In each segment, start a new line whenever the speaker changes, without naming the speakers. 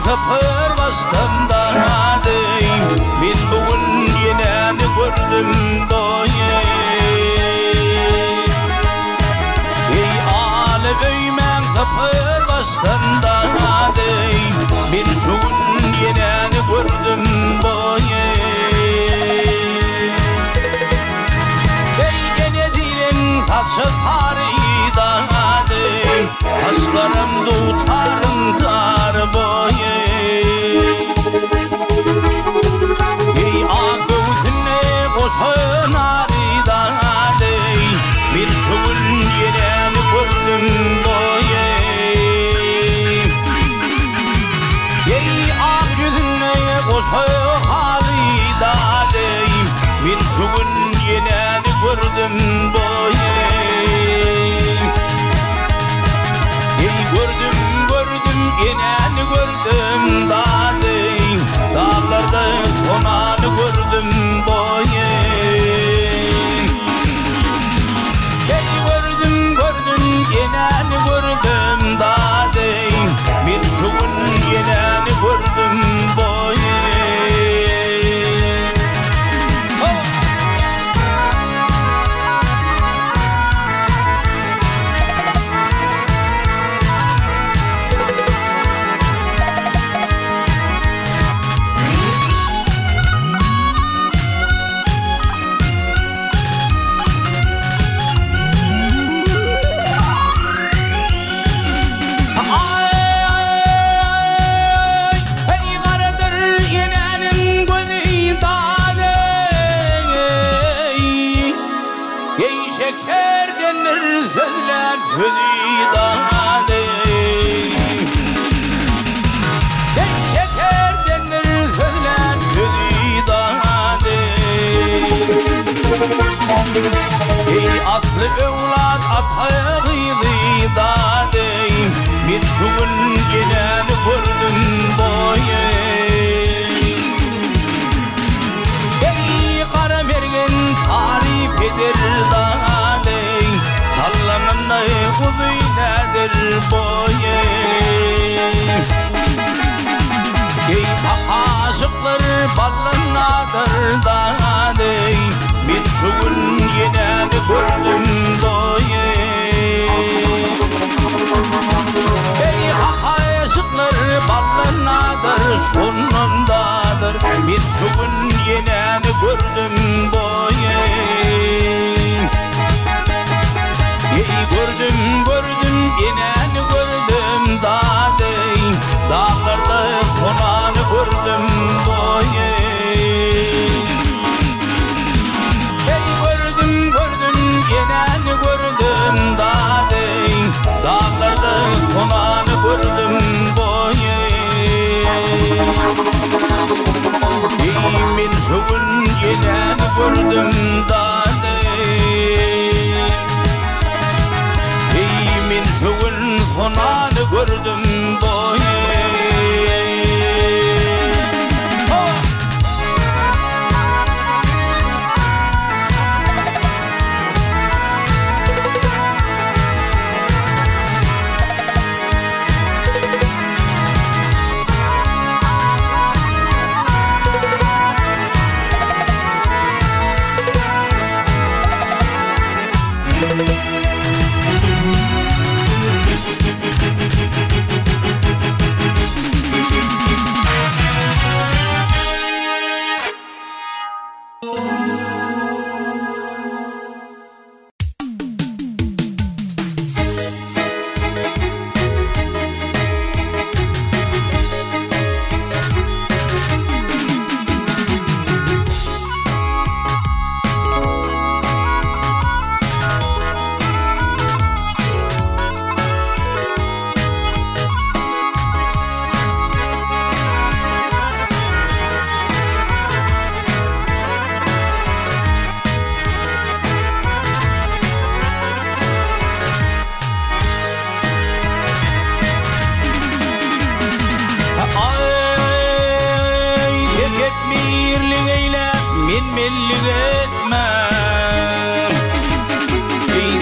Kapır bastanda bin bugün yine gördüm doye. Ey ale beymen kapır bastanda bin bugün yine gördüm doye. Ey gene dilin kaçı tarihida taşlarım tutarım tar boye. Ey ağütüne koşun arida bir şugul yine gördüm boye. Ey ağütüne koşun arida bir şugul yine gördüm boye. Ey gördüm yine gördüm dağlarda sonanı gördüm boye. Ey gördüm yine gördüm bir şugul yine gördüm boye. Ey aslı evlat atağıydı da bir şugul yine gördüm boye. Ey kara mergen tarif eder da sallanın kuzuyladır boye. Ey aşıklar ballanladır da bir şugul yine gördüm boye. Ey aşıklar ballanladır şunundadır bir şugul yine gördüm boye. Ey gördüm yine gördüm dağlarda sonanı gördüm boye. Ey gördüm yine gördüm dağlarda sonanı gördüm boye. Ey min şugul yine gördüm min şugul sonanı gördüm boye. birlik eyle, men mellik etme.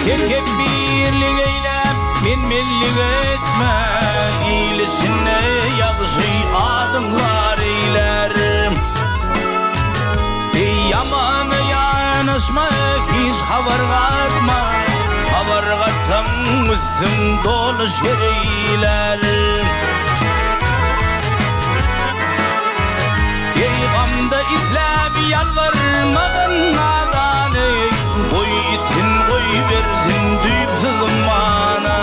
Tekebbirlik eyle, men mellik etme. İylisine yakşı adımlar eyler. Yamana yanaşma, hiç haber katma. Haber katsam üstüm dolu şereyler. Gamda izlep yalvarmağın nadanı. Koy itin koy versin düyüpsüz mana.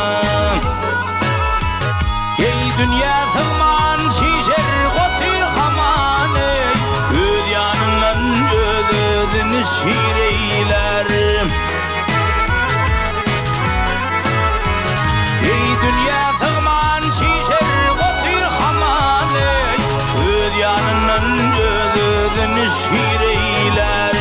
Dünya sığman şişer otur hamanı. Öd yanından ödüdünü şireyler. Dünya sığman şişer otur hamanı. Öd yanından ödüdünü şireyler.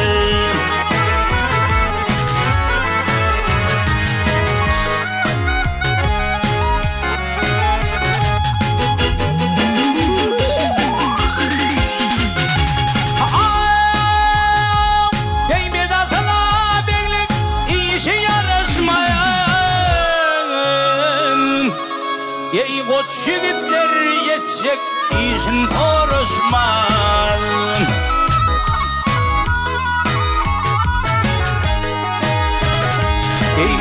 Şigitler yetecek işin soruşmaz.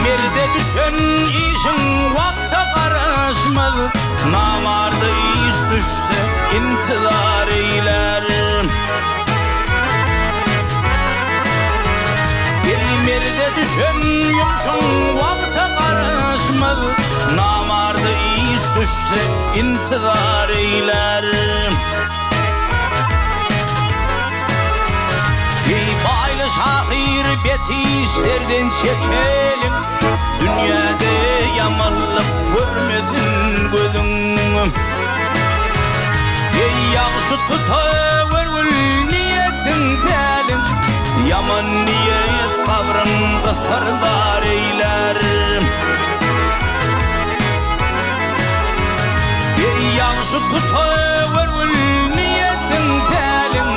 Merde düşen işin vakta karışmaz. Namarda iş düştü intizar eyler. Merde düşen yumşun vakta karışmaz. Namarda iş düştü intizar eyler. Baylı şahir betişlerden çekelim. Dünyada yamanlık görmesin gözün. Yakşı tutuverül niyetin pelin. Yaman niyet kabrın kısırdar eyler. Yakşı tutuverül niyetin pelin.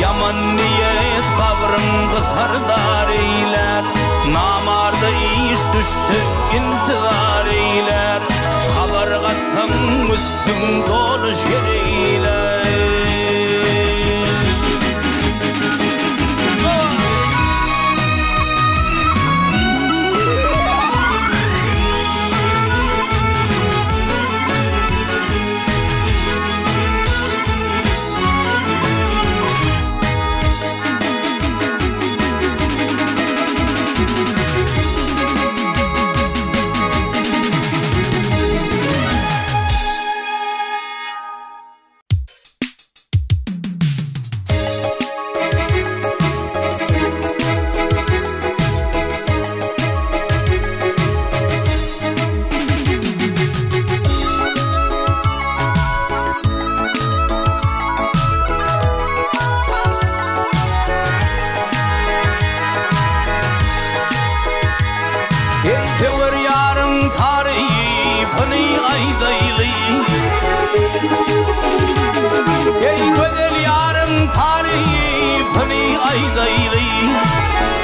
Yaman niyet kabrın kısırdar eyler. Namarda iş düştü intizar eyler. Haber katsam üstüm dolu şereyler.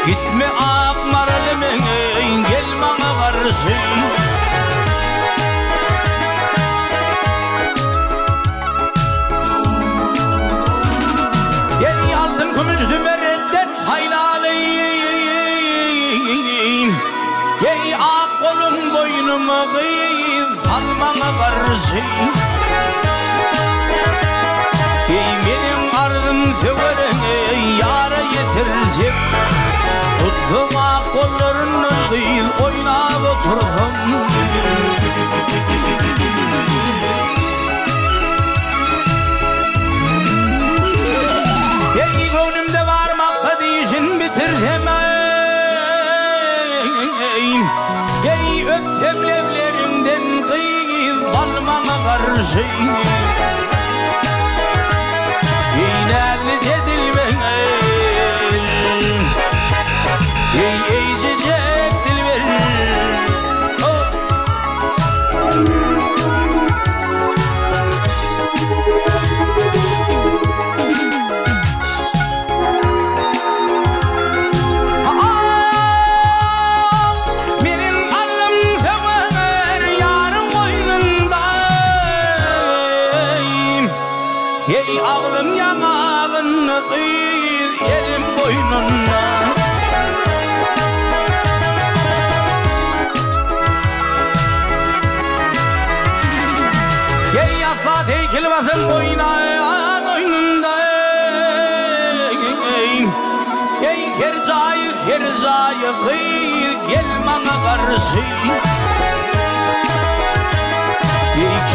Gitme akmar elime gel bana karşı. Yeni altın gümüş dümeretten haylalıyım. Yey ak kolum boynumu kıyım salmana karşı. Yey benim ardım severene yara yetirsek. Tutsum ak kollarını değil oynab otursam. Yey gönlümde var maksadı işin bitirsem. Yey öpsem levlerinden kıyız balmana karşı. İğnerlice dilbene eğicecek dilber. Ey ağlım yanağını kıyır elim boynuna. Ey asla tekilmesin boynuna. Ey kercayı kıyır gel bana karşı.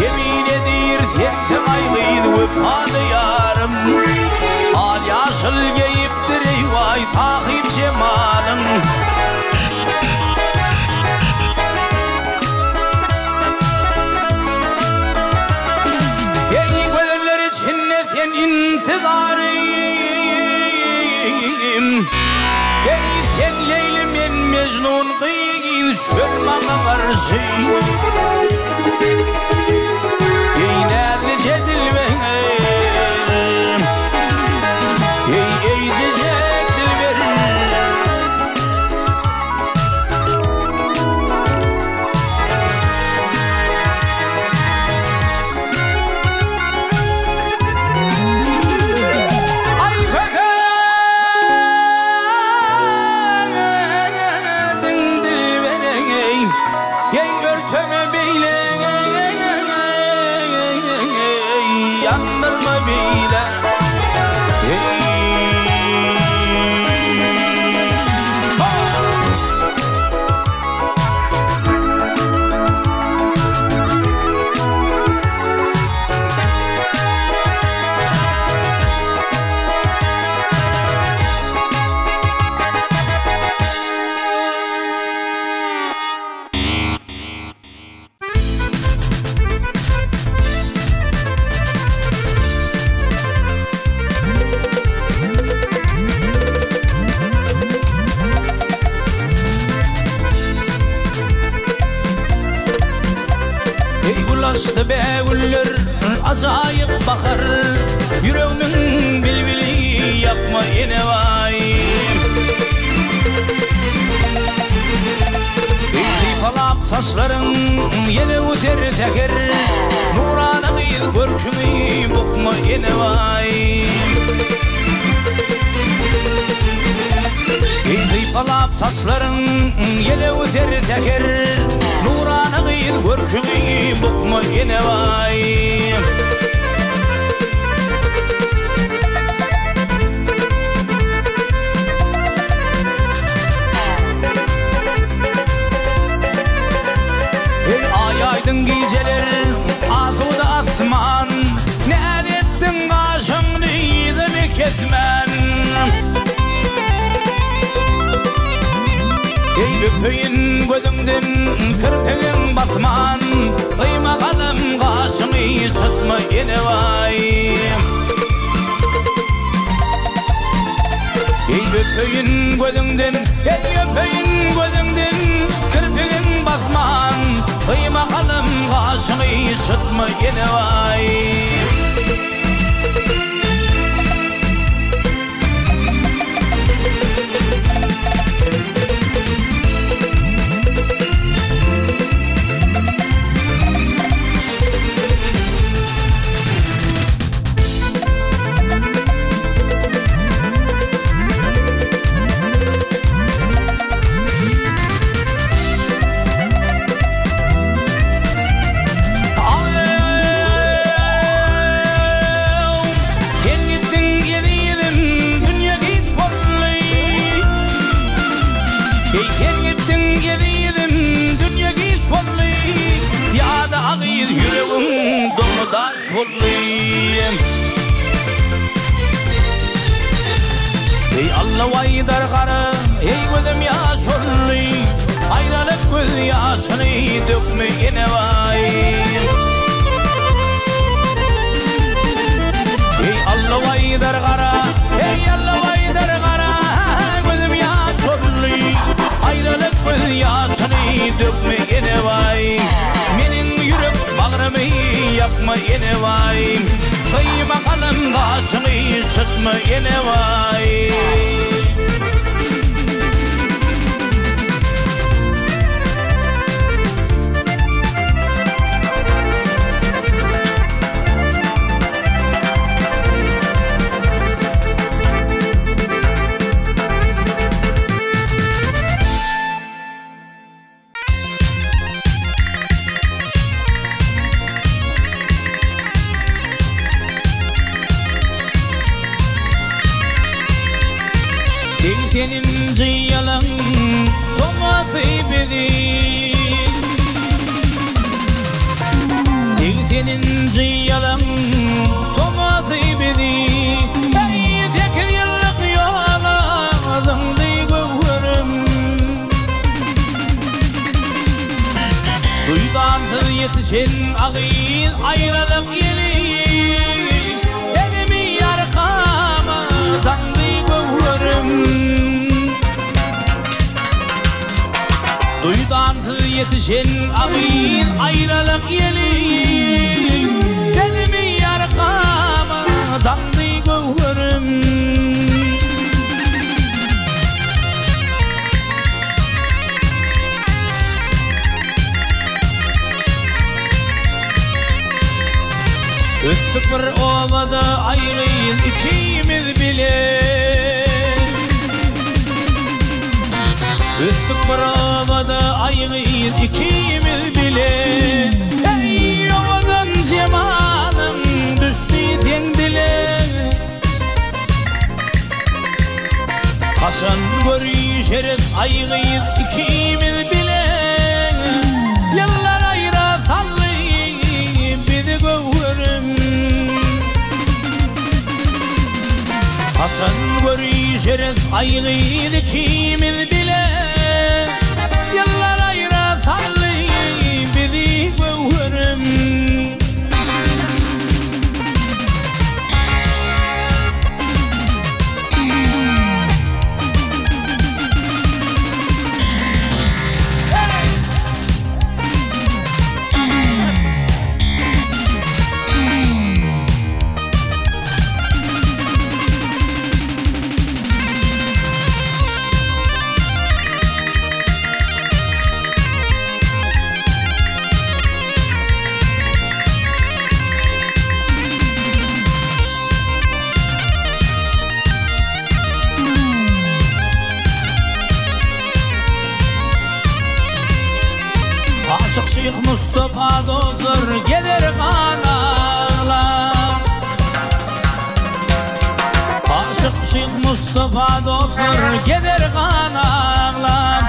Yemin edir sensin aygıydı öphanı yarım. Al yaşıl geyiptir eyvay takip cemalım. Ey göller içinde sen intizarım. Ey sen Leylim en Mecnun kıyın şöl bana karşı. Ulaştı be güller acayip bakar. Yüreğimin bilbili yakma yine vay. Kıyfalap saçların yine öter teker. Nurana kıyıl görkümü bakma yine vay. Kıyfalap saçların yine öter teker. Nurana kıyıl görkümü bakma yine vay. Ay aydın geceler asuda asman. Ne ettin kaşın neydi kesmen. Ey öpeyim gözümden kırpığın basman. Kıyma kalım kaşımı sıtma yine vay. Ey öpeyim gözümden, ey öpeyim gözümden kırpığın basman. Kıyma kalım kaşımı sıtma yine vay. Sen gittin gidiydim dünya giş oldu. Ya da ağıydı yüreğim dolu daş oldu. Ey Allah vaydar karı, ey gözüm yaş oldu. Ayrılık göz yaşını dökme yine vay. Ey Allah vaydar karı, ey Allah vaydar karı. Gözüm yaş oldu. Ayrılık göz yaşını dökme yine vay. Menin yürek bağrımı yakma yine vay. Kıyma kalım kaşını sıkma yine vay. senin ciyalan toması bedi senin ciyalan toması bedi ey tek yıllık yolağızımdı gövürüm duydansız yetişen ağız ayrılık yeli elimi arkama zandı gövürüm duydansız yetişen ağız ayrılık yeli elimi arkama zandı gövürüm Üstük bir ovada ayrıyız ikimiz bile Üstük bir ovada ayrıyız ikimiz bile Ey ovadan cemalım düştü sen dile Hasan görüşeriz ayrıyız ikimiz bile Yıllar ayra sallayıp bizi gövürüm Hasan görüşeriz ayrıyız ikimiz bile Yıllar ayra sallayıp bizi gövürüm Aşık Şeyh Mustafa dozur gelir kanağlar Aşık Şeyh Mustafa dozur gelir kanağlar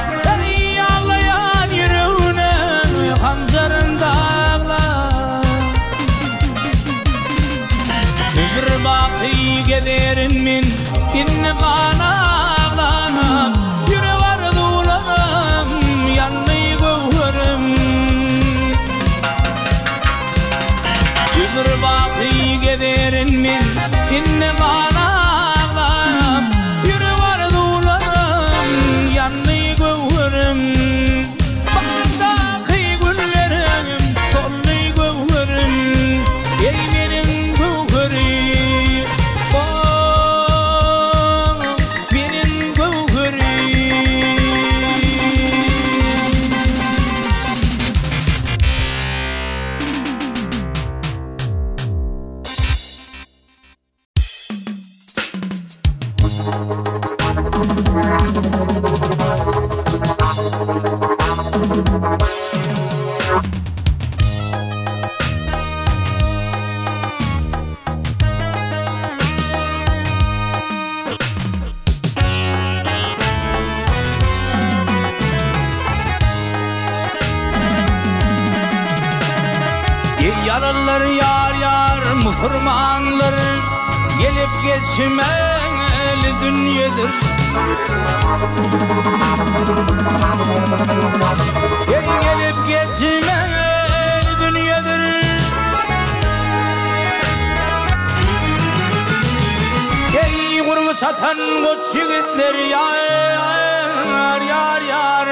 Ey ağlayan yüreğine hancarın dağlar Tüzür bakı gederin min dinle kanağlar Yüre var duğlarım yanını gövürüm Yüzür bakı gederin min dinle kanağlar Yüre var duğlarım yanını gövürüm Bağdaki güllerim sollu gövürüm Ey benim gövürüm Oh benim gövürüm Yaralılar yar yar Müslümanlar gelip geçmeli dünyadır Gelip geçmeli dünyadır Ey kurmu satan koç yigitler yar yar yar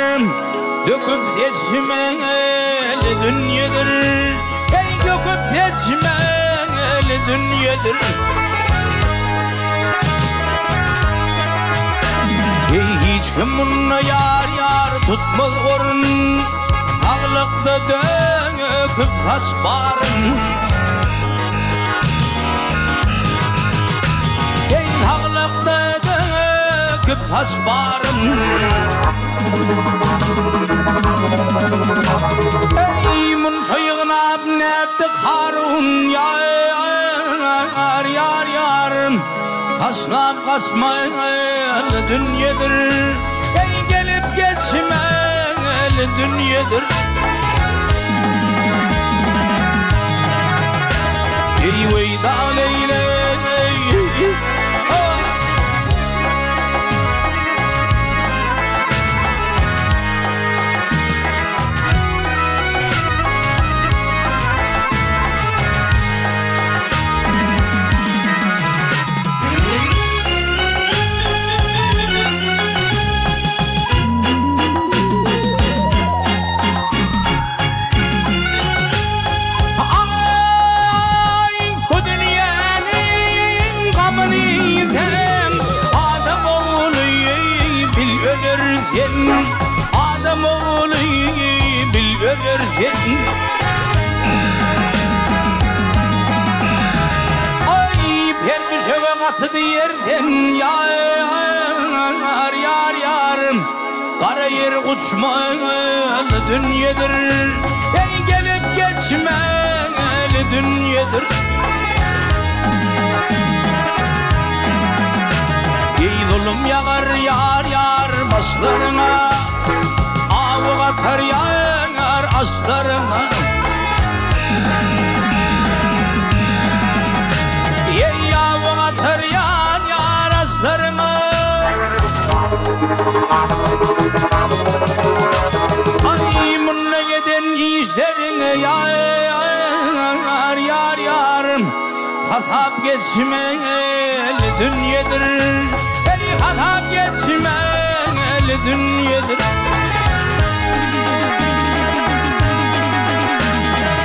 Döküp geçmeli dünyadır Döküp geçmeli dünyadır Hiç kim bunu yar yar tutmaz orun Tağlıkta döküp taş barın Tağlıkta döküp taş barın Ey mun soyuğuna nettik Harun yar yar yar Aslan kaçmayan dünyadır, ey gelip geçmel dünyadır. Ey veyda leyle Adam oğlu bil ölürken ay perdüşeve katıdı yerden yar yar yarım kara yer uçmalı dünyadır, ey gelip geçmeli dünyadır. Ey zulüm yağar yar yar başlarına, avuk atar yar aslarına. Ey avuk atar yar aslarına. Ay bununla giden işlerine yar yar yarım hatap geçmeli dünyadır, hatap geçmeli dünyadır.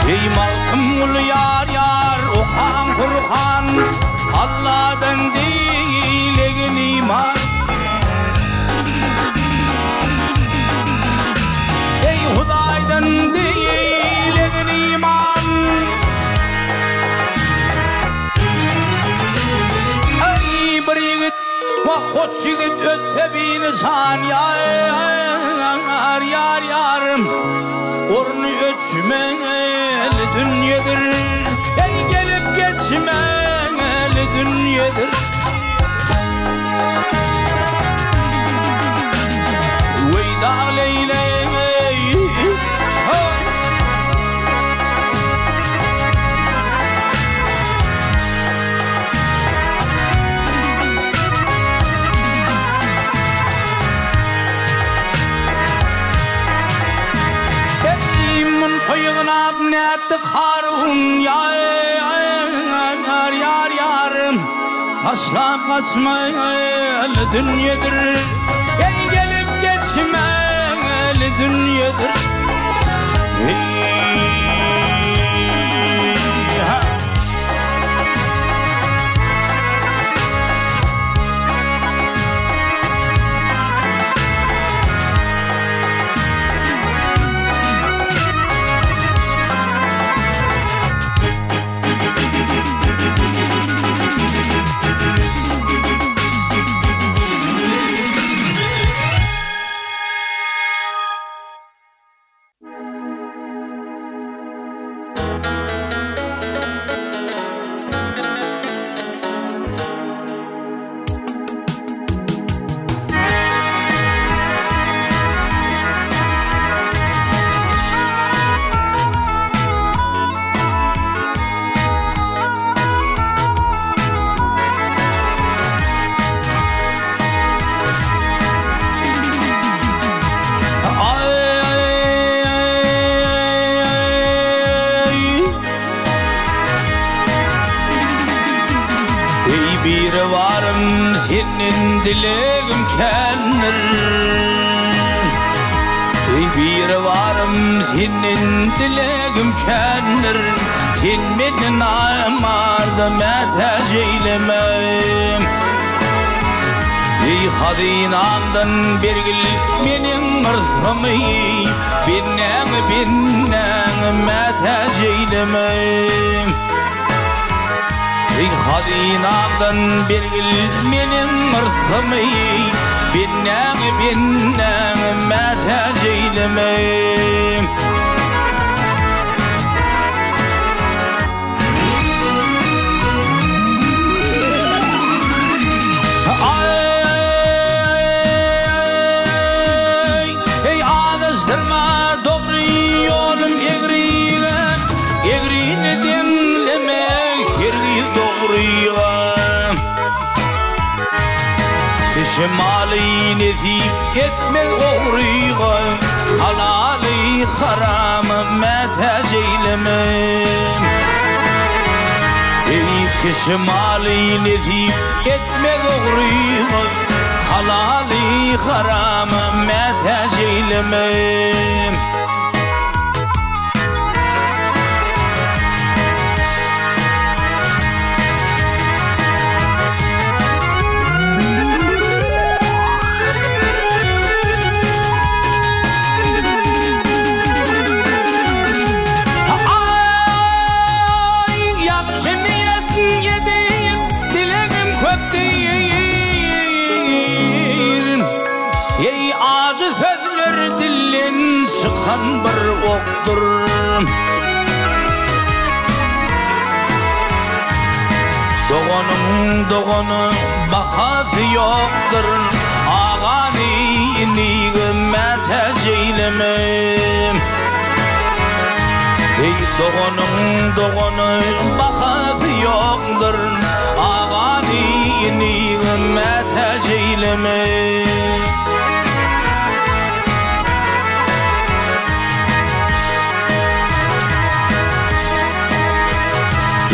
Ey malkım ul yar yar okan Kur'an, Allah'dan değil egin iman. Ey Huday'dan değil egin iman. Ey bir yigit koç yigit ötse bir insan yar yar yarım ornu ötmeli dünyadır, ey gelip geçmeli dünyadır. Veyda leyle soyun abnetti Harun yar yar yarım asla kaçmalı dünyadır, ey gelip geçmeli dünyadır. Senin dileğim kendir, bir varım senin dileğim kendir. Sen beni namarda metec eylemem, ey hadinamdan birgil menin ırzımı, binnen metec eylemem. Ey hadinamdan birgil menin ırzımı, binnen metec eylemem. Şimali nezip etmez oğruyga halali haramı metec eylemem Ey şimali nezip etmez oğruyga halali haramı metec eylemem Çıkan bir oktur Doğanın bakası yoktur Ağani iniği metec eylemem Ey doğanın bakası yoktur Ağani iniği metec eylemem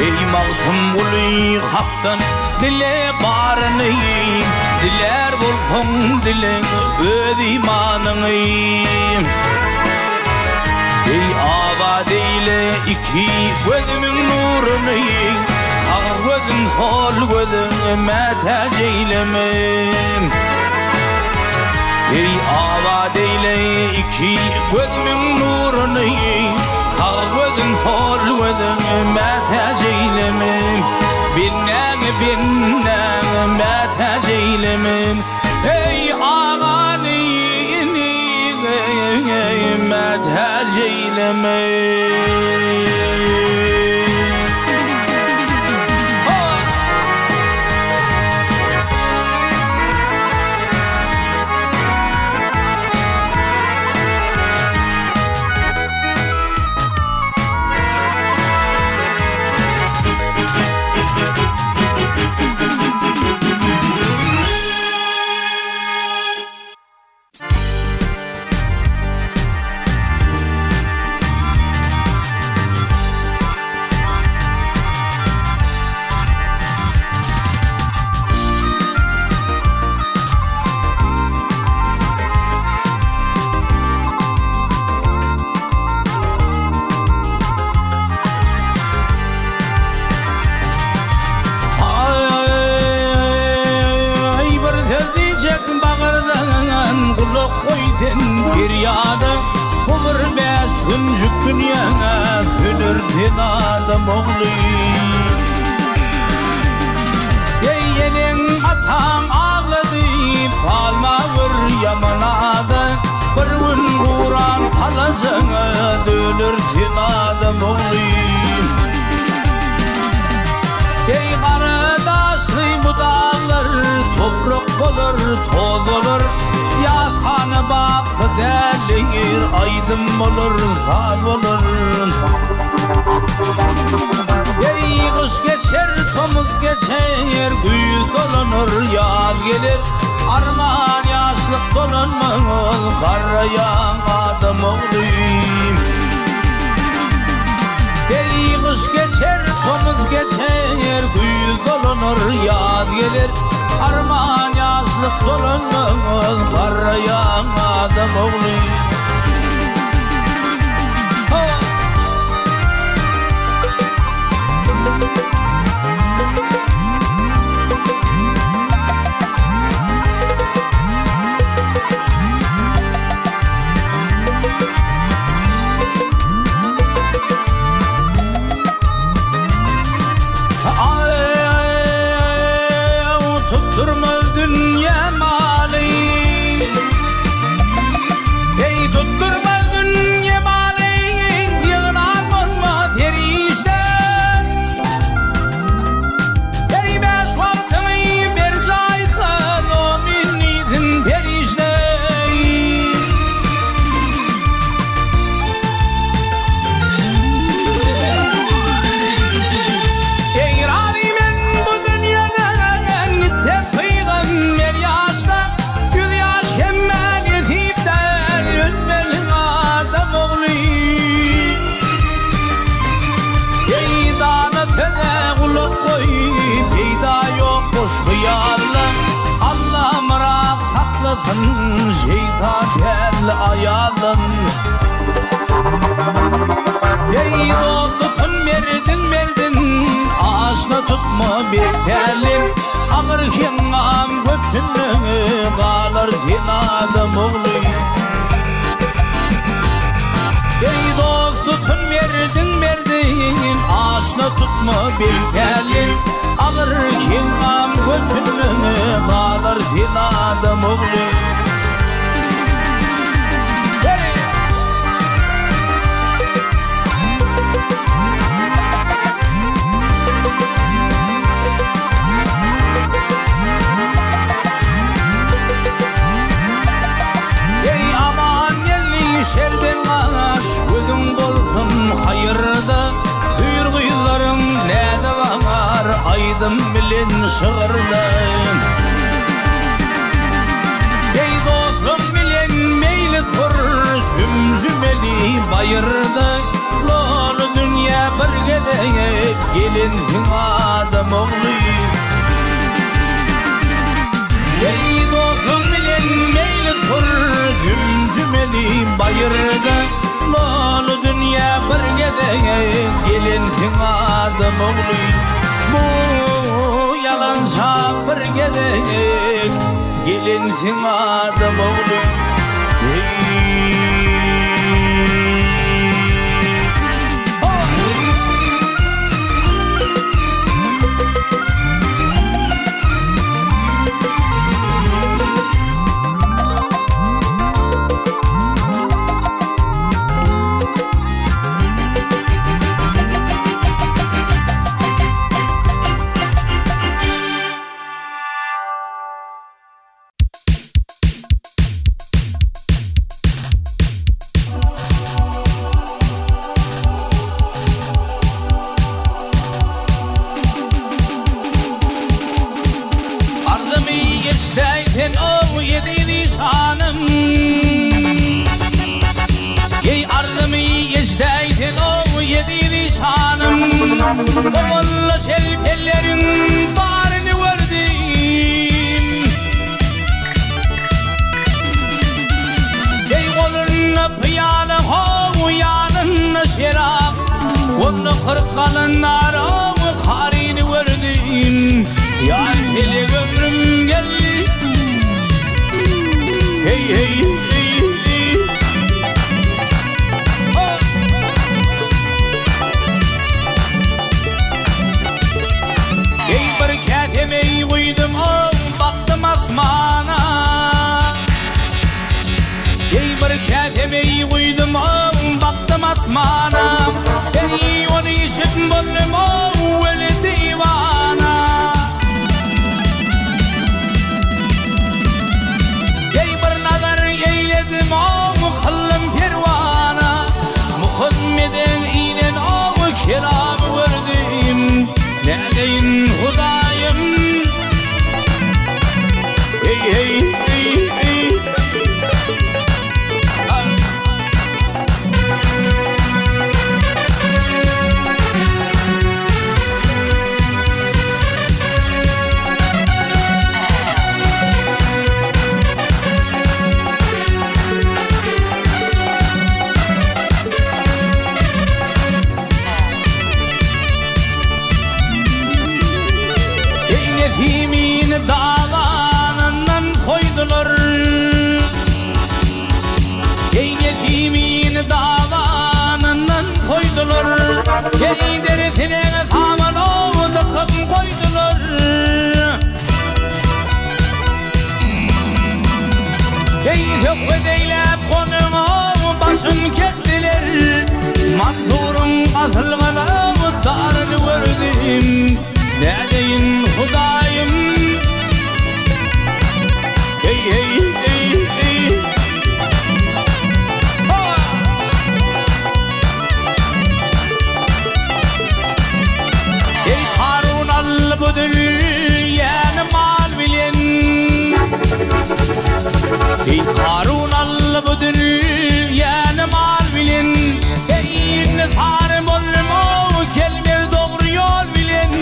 Ey mağtım ulu haktan dile barını Diler bulsun dile öz imanını Ey abad eyle iki gözümün nurunu Sağ gözüm sol gözüm metec eylemem Ey abad eyle iki gözümün nurunu Sağ gözüm sol gözüm metec eylemem Binnen metec eylemem Ey ağani metec eylemem Giryada olur beş güncük dünyana Sünürsün adam oğlu Yeğenin atan ağladı Palmağır yamanada Bir gün Kur'an kalacağına Dönürsün adam oğlu Ey kardeşli bu dağlar Toprak olur, toz olur Yazhanı bakı derlir Aydın olur, sal olur Ey kış geçer, tomuz geçer Güz dolanır, yaz gelir Armağan yaşlık dolanmaz Karayan adam oğluyum Ey kış geçer, tomuz geçer Güz dolanır, yaz gelir Armağan yaşlık dolanmaz Karayan adam oğluyum Tutturmaz dünya mali Ey aldatın şeytan kel ayalın. Ey dostum verdin aşna tutma bir telin. Ağır kenam köpsünlüğü kalır sen adam oğlu. Ey dostum verdin aşna tutma bir telin. Ağır kenam köpsünlüğü kalır sen adam oğlu. Şerden ağaç gözüm dolsun hayırda. Hüyrgüylarım nede var aydım bilen şığırda. Ey dostum bilen meyli tur zümzümeli bayırda. Lolu dünya bir gedeyip gelinsin adam oğlu. Ey dostum bilen meyli tur zümzümeli bayırda. Lolu dünya bir gedeyip gelinsin adam oğlu. Bu yalansa bir gedeyip gelinsin adam oğlu. Oğulla şelpellerin bağrını verdim. Ey kolunna piyale hoğu yanınna şerap. Onu kırkalın naramı karini verdim. Ya hele ömrüm gel. Hey hey hey. Ketemeyi koydum baktım asmana. Ey bir ketemeyi koydum baktım asmana. Ey onu işit buldum öyle divana. Ey bir nazar eyledim kıllım pervana. Muhammed'in inen kelamı verdim. Neredeyin Hudayım? Hey hey hey hey. Yetimin davanından soydular. Ey yetimin davanından soydular. Ey deretine saman tıkıp koydular. Ey tökvedeylep konumu başım kestiler. Mansur'un asılgana darını verdim. Neredeyin Hudayım? Hey hey hey hey. Ey Harun al-Budül yani mal bilen. Ey Harun al-Budül yani mal bilen. Ey Nizarım olma kelime doğru yol bilen.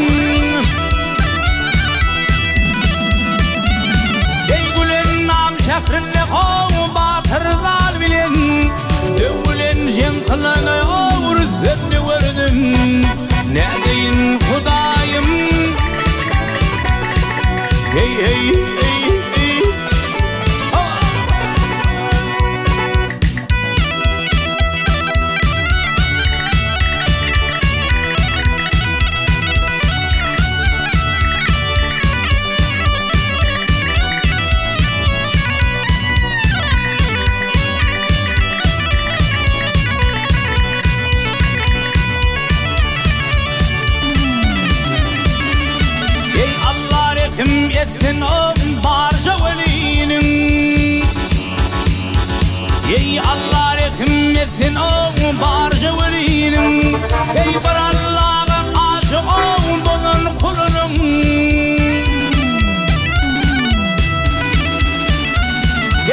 o batırlar bilen dövülen jenkılana ağır zevni gördüm ne deyin Hudayım hey hey hey hey etsin o barca velinin ey Allah rahim etsin o barca velinin ey bir Allah'a aşık ol bunun kulunun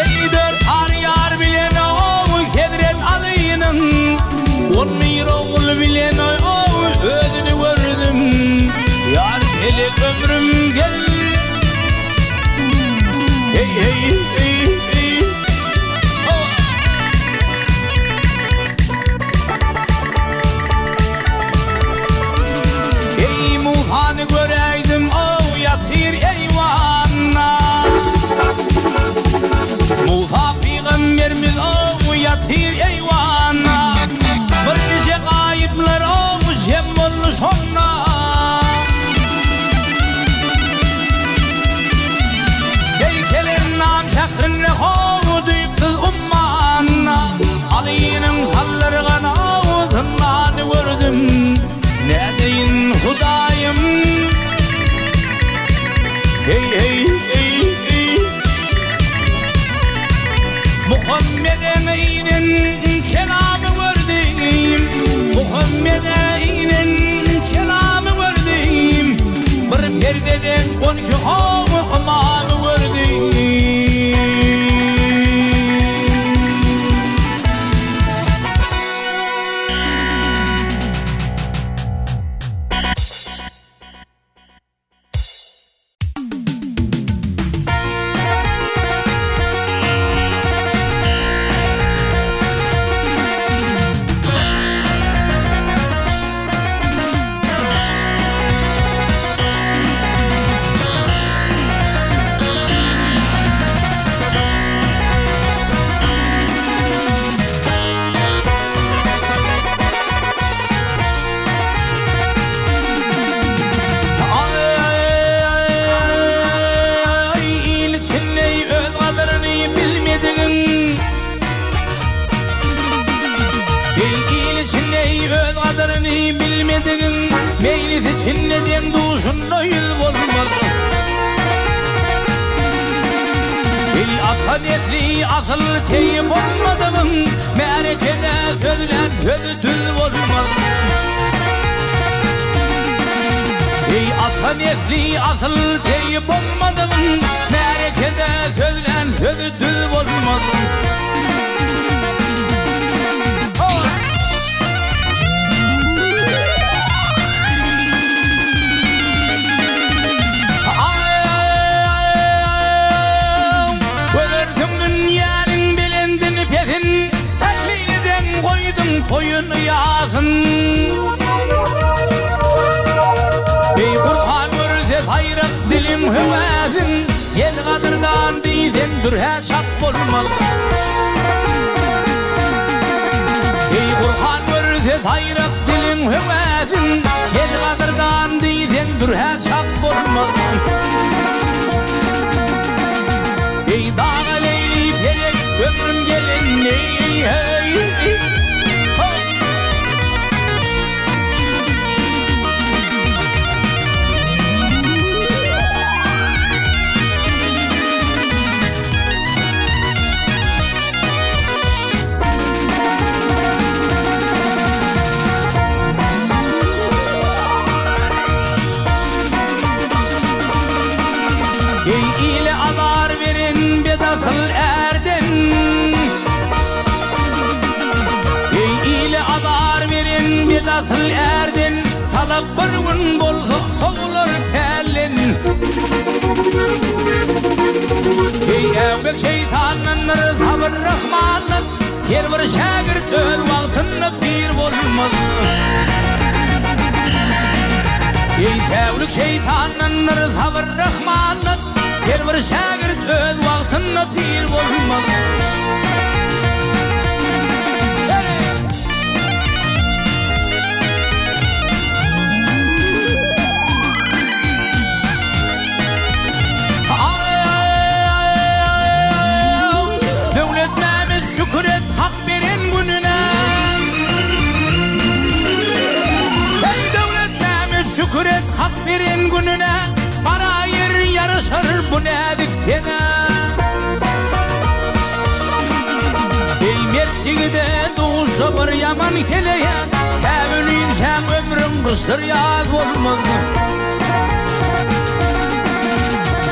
ey dört har yar bilen o kedret alıyının on mir oğul bilen o özünü gördüm yar elek ömrüm gel hey hey hey hey oh. Ey muhanı göreydim o yatır eyvanna Musa peygamberimiz o yatır eyvanna bir nice gayipler o jem olmuş ona Şakrınne hovu düyüpsüz ummanna Ali'nin sallarına ağzından gördüm ne deyin Hudayım hey hey hey hey Muhammed'e inen kelamı gördüm Muhammed'e inen kelamı gördüm bir perdeden 12 hovu amanı gördüm Meylisi çinlediğin duşunda yıl olmaz Ey asanetli asıl teyip olmadığın Merekede sözlen sözü düz olmaz Ey asanetli asıl teyip olmadığın Merekede sözlen sözü düz olmaz Koyun yazın Ey Kur'an görse hayrat dilim hüvezin Yel kadırdan deysen dur her şak olmaz Ey Kur'an görse hayrat dilim hüvezin Yel kadırdan deysen dur her şak olmaz Ey dağa leyli pelek ömrüm gelin ey hey Ey ile azar verin bedasıl erden Ey ile azar verin bedasıl erden Talap bir gün bolsa soğulur pelin Ey Tevbek şeytanın sabır rahmanın her bir şagirt öz vaqtında pir bolmaz. Ey tevbek şeytanın sabır rahmanın her bir şagirt öz vaqtında pir bolmaz. Şükret hak veren gününe. Ey devletlerimiz şükret hak veren gününe. Para yer yarışır bu nediktiğine. Ey mertçigide doğusa bir yaman keleye. Evliyim sen ömrüm kıstır yaz olmaz.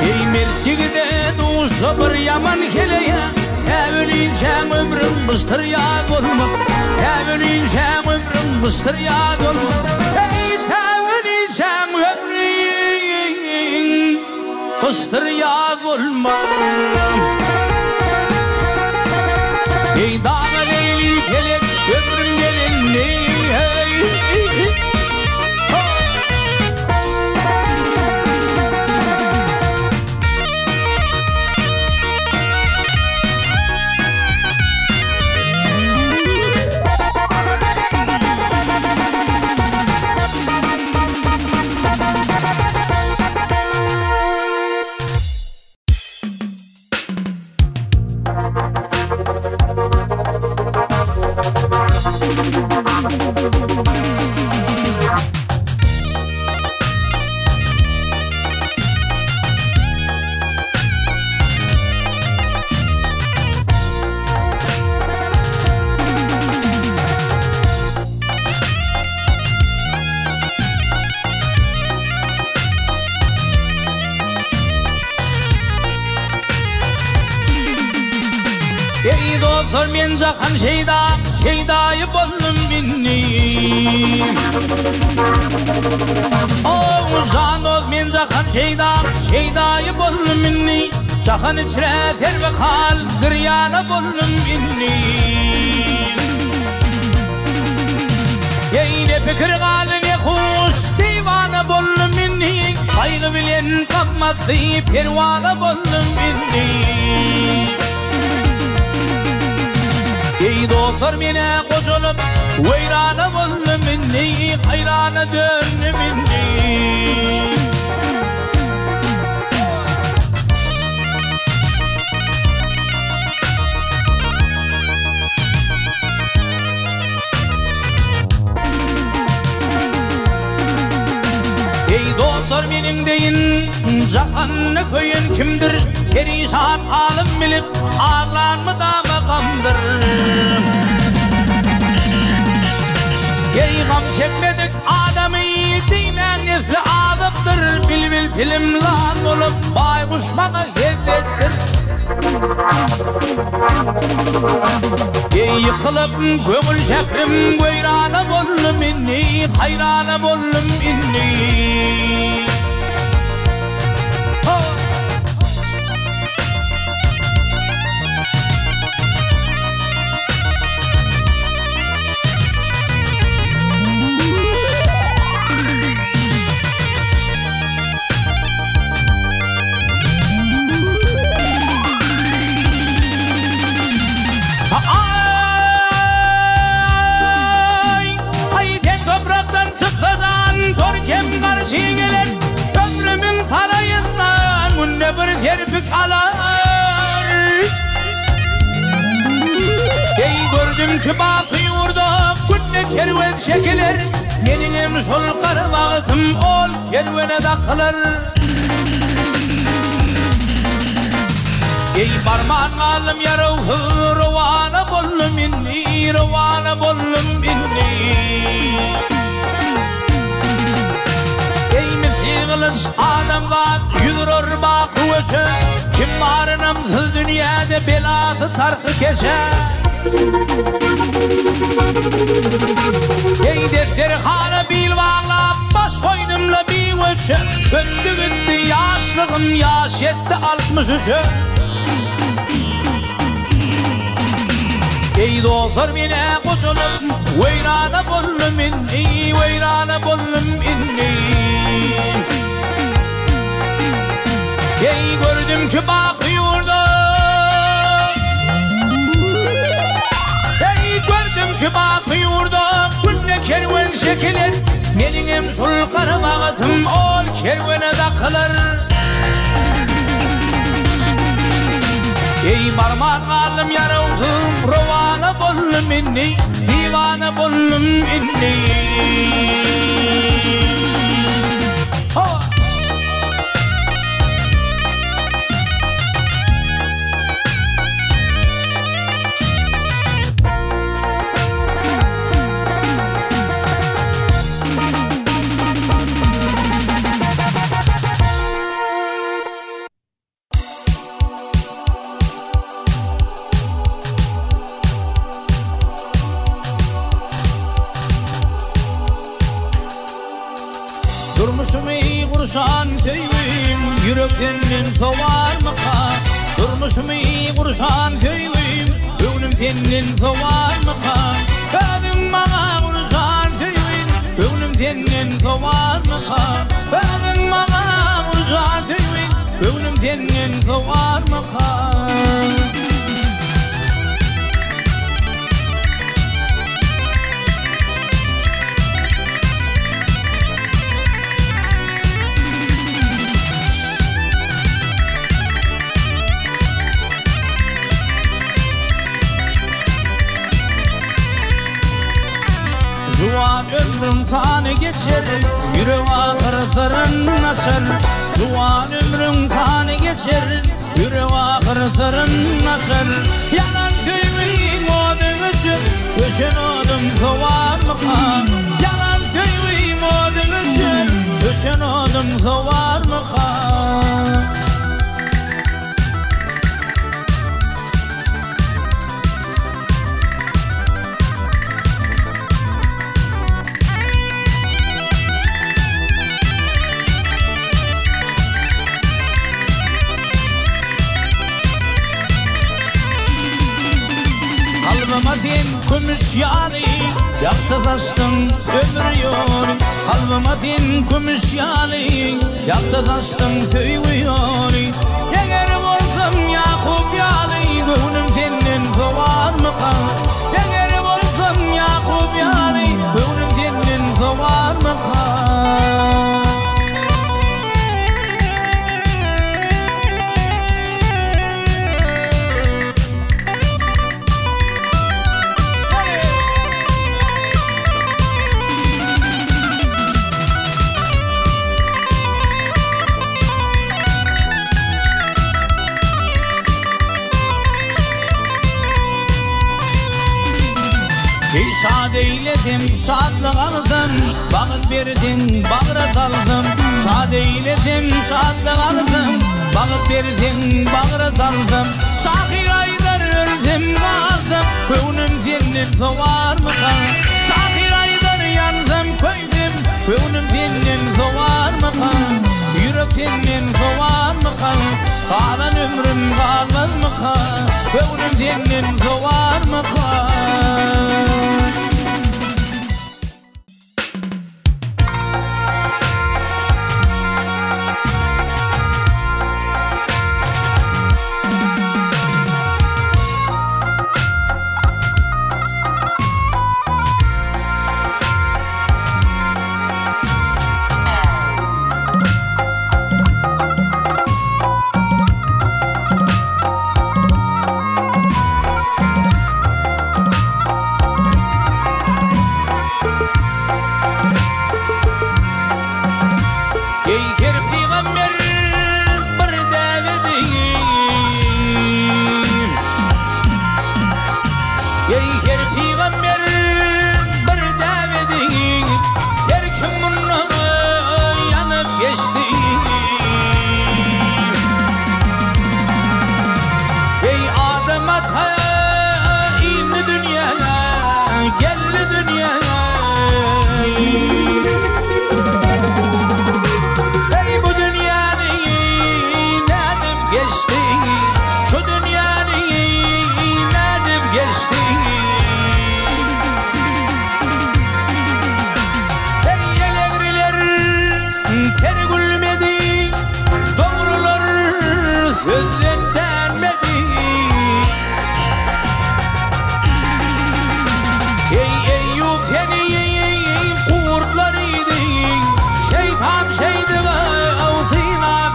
Ey mertçigide doğusa bir yaman keleye. Tevliysen ömrüm bıstır yağ olmak. Tevliysen ömrüm bıstır yağ olmak. Ey tevliysen ömrüm bıstır yağ olmak. Ey dağına leyli pelek ömrüm gelinli. Ey dostlar men jahan şeydayı boldum minni. Oh can ol men jahan şeydayı boldum minni. Jahan içre terve hal giryana boldum minni. Ey ne fikir gali ne hoş divana boldum minni. Kaygı bilen kapması pervana boldum minni. Ey dostlar mene koşulup veyrana boldum minni, hayrana döndüm minni. Ey dostlar menin deyin jahanны köyün kimdir? Perişan halim bilip ağlanma da makamdır. Ey gam çekmedik adamı deymen nesli azaptır. Bil tilim lan olup baykuş bana hezzettir. Ey yıkılıp gömül şekrim veyrana boldum minni, hayrana boldum minni. Gelir ömrümün sarayından günde bir terfik alar. Ey gördüm ki bakıyorda günde kerven çekilir. Benim sol karvağıtım ol kervene takılır. Ey barman alım yarığı ruvana bollum minni, ruvana bollum minni. Yığılış adamga yürür bakı öçü. Kim var namsız dünyada belası tarkı keşe. Ey defteri hana bil bağla baş koynumla bir öçü. Öttü gitti yaşlığım yaş yetti 63'ü. Ey dostlar mine koşulup veyrana bollum inni, veyrana bollum inni. Ey gördüm ki bakıyordu, ey gördüm ki bakıyordu günne kervan şekilir. Benim sul karmağıtım ol kervene takılır. Ey barman alım yarıldım rovana bollum inni, divana bollum inni. Durmuşum iyi kurşan köyüm, yüreklerim soğar mı ka? Durmuşum iyi kurşan köyüm, gönlüm senin soğar mı ka? Benim bana kurşan köyüm, gönlüm senin soğar mı ka? Benim bana kurşan köyüm, gönlüm senin soğar mı ka? Juan ömrüm tane geçer, yüreğe kırıtırın açar. Juan ömrüm tane geçer, yüreğe kırıtırın açar. Yalan söyleyeyim odun için, düşün odum soğar mı kan? Yalan söyleyeyim odun için, düşün odum soğar mı kan? Kalbıma sen kümüş yari, yaktı taştın ömür yori. Kalbıma sen kümüş yari, yaktı taştın söylü yori. Yeğerim olsam Yakup yari, gönlüm senin soğar mı kan? Yeğerim olsam Yakup yari, gönlüm senin soğar mı kan? Şad eyledim, şadlık aldım, bağıt verdin, bağıra saldım. Şad eyledim, şadlık aldım, bağıt verdin, bağıra saldım. Şakir aylar öldüm, kaldım, gönlüm senin soğar mı kan? Şakir aylar yandım, koydum, gönlüm senin soğar mı kan? Yürek senin soğar mı kan? Kalan ömrüm kalmaz mı kan? Gönlüm senin soğar mı kan?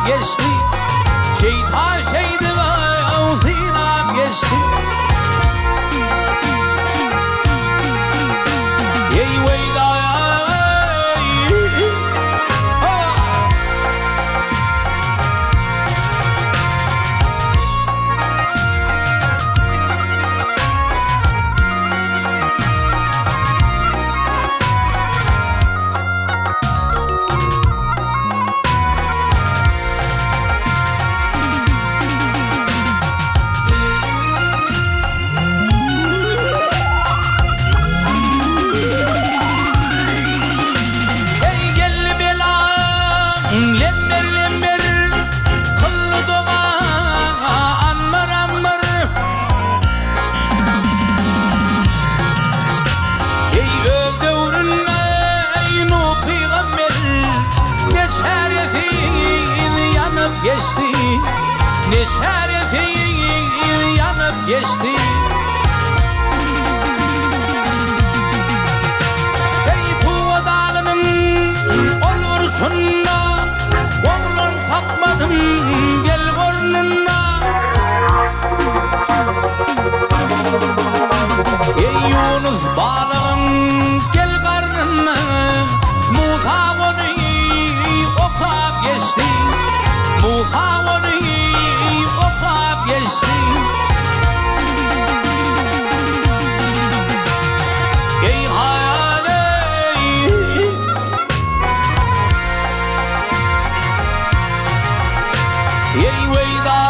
geçti. Şeytan şeydi ağzıyla geçti. Ey veyda geçti, ne şerefin yanıp geçti. Ey Tuğ Dağı'nın olursunla, oğlun takmadım gel burnuna. Ey Yunus balığın gel karnına, Musa onu okap geçti. Musa onu okap geçti. Ey hayali, ey veyda,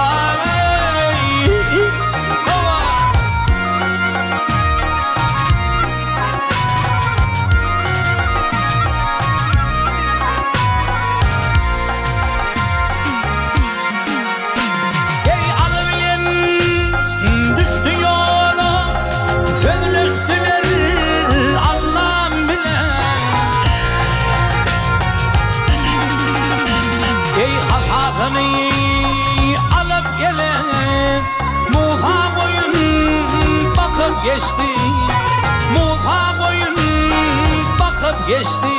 alıp gelen Musa koyun bakıp geçti. Musa koyun bakıp geçti.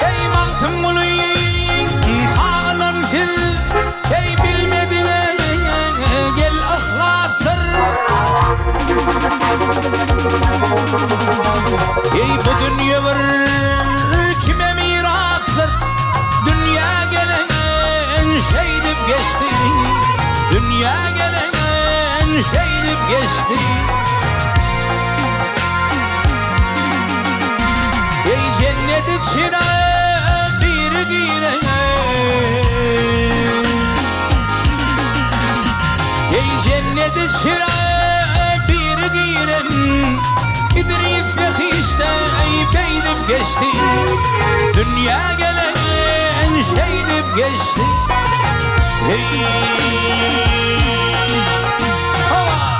Ey baktım bunu kanımsız, ey bilmedine gel ahlaksır. Ey bu dünya var kime mirastır? Dünya gelen şeydip geçti. Dünya gelen şeydip geçti. Ey cennet içine bir giren, ey cennet içine bir giren, İdris Bekiş'te beydip geçti. Dünya gelen şeydip geçti. Hey hava.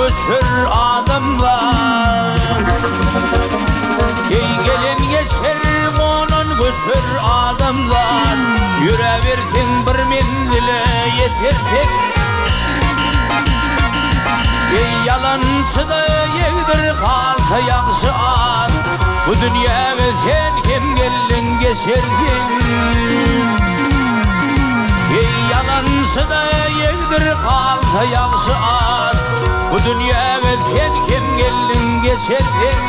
Göçür adamlar, ey gelin geçer onun göçür adamlar. Yüreversin bir menzile yetersin. Ey yalancı da yegdir kalsa yaxşı at. Bu dünyaya sen kim geldin geçersin. Ey yalancı da yegdir kalsa yaxşı at. Bu dünyaya sen kim geldin geçerdin.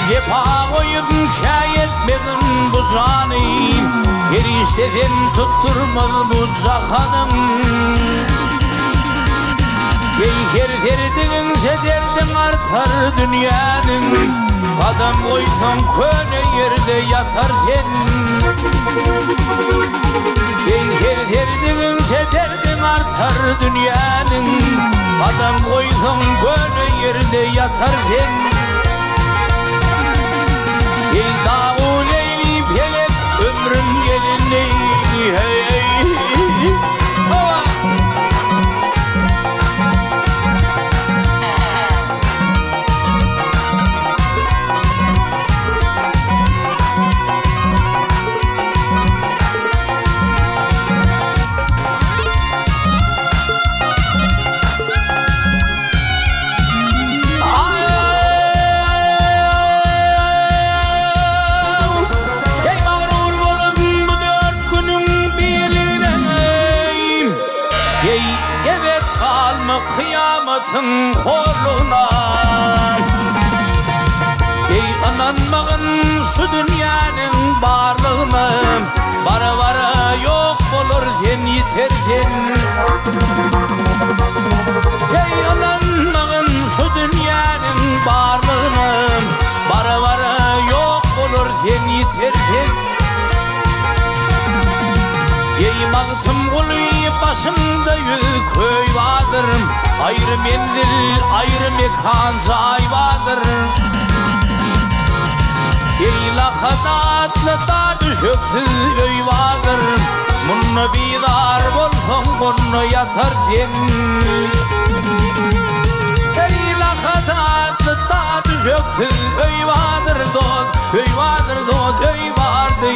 cefa koyup kây etmedin bu canı, erişteden tutturmadı bu zahanım. Kerterdiğinse derdin artar dünyanın, adam koysan köne yerde yatar sen. Kerterdiğinse derdin artar dünyanın, adam koysan köne yerde yatar sen. Dağ leyli felek ömrüm gelin hey. Kıyametin koluna, inanmağın şu dünyanın varlığına, bara bara yok olur sen yetersen. İnanmağın şu dünyanın varlığına, bara bara yok olur sen yetersen. Mağtım kuluyu başımda yük köy vardır, ayrı mendil, ayrı mekan say vardır. Lahadatlı da düşüktü öy vardır, bunu bidar bolsan bunu yatar sen. Lahadatlı da düşüktü öy vardır dost, öy vardır dost, öy vardır.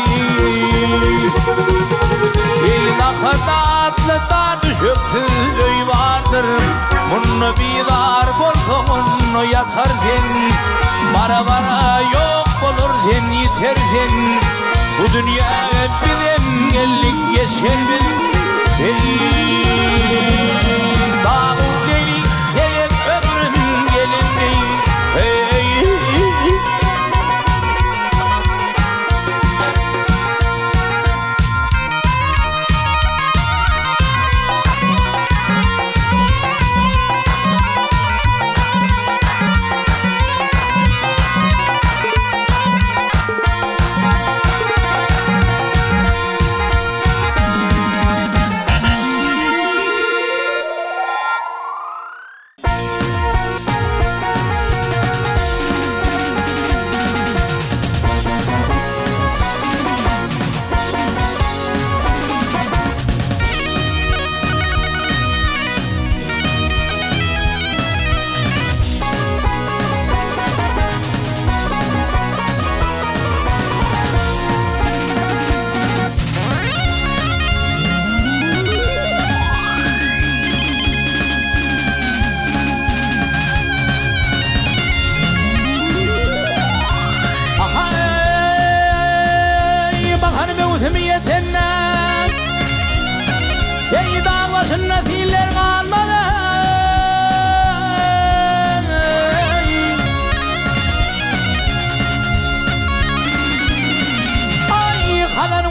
Lahadatlı da düşüktü öy vardır, bunu bidar bolsan bunu yatar sen. Bara bara yok olur sen yetersen, bu dünya bizim gellik geçer bir. Dağ leyli felek ömrüm gelin hey.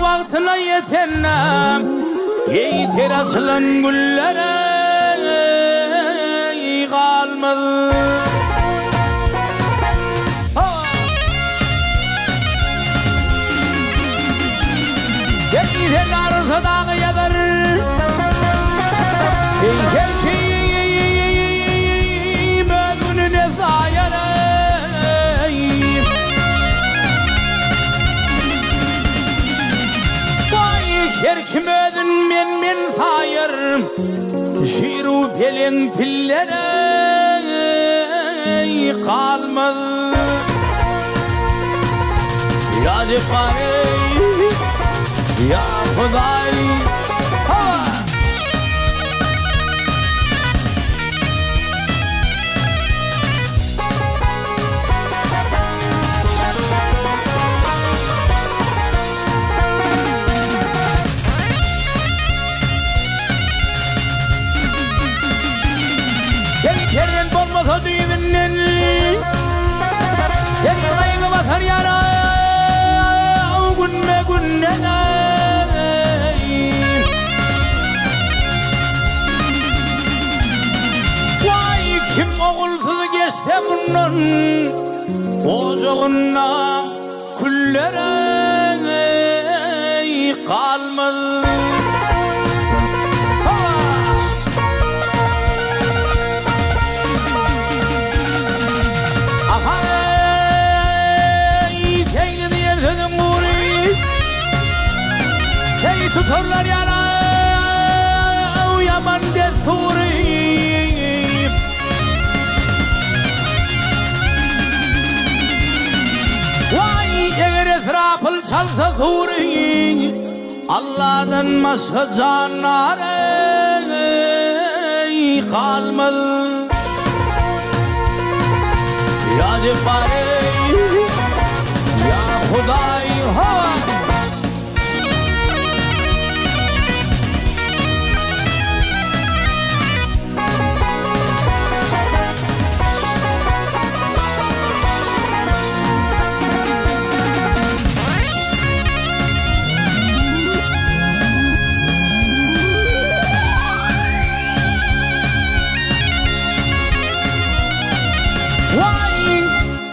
Vaktına yetennem yeter aslan güllere kalmadı. Yeter arsa dağı yadar, yeter şeyim özününe sayar. Her kim ödün men sayır, şiru pelin pillere kalmadı. Ya Cefari, ya Huday, Kerren bolmasa düğümünden, Vay kim oğulsuz geçse bunun ocağına küllere kalmadı. Tutarlar yana yaman desuri. Vay eğer etrafıl çalsa zuri, Allah'tan başka canar kalmadı. Ya Cebbari ya Huday ha.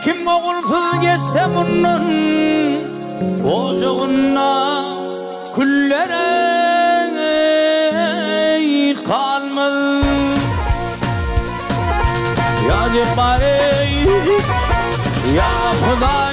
Kim oğulsuz geçse bunun ocağına küllere kalmadı. Ya Cebbari ya Huday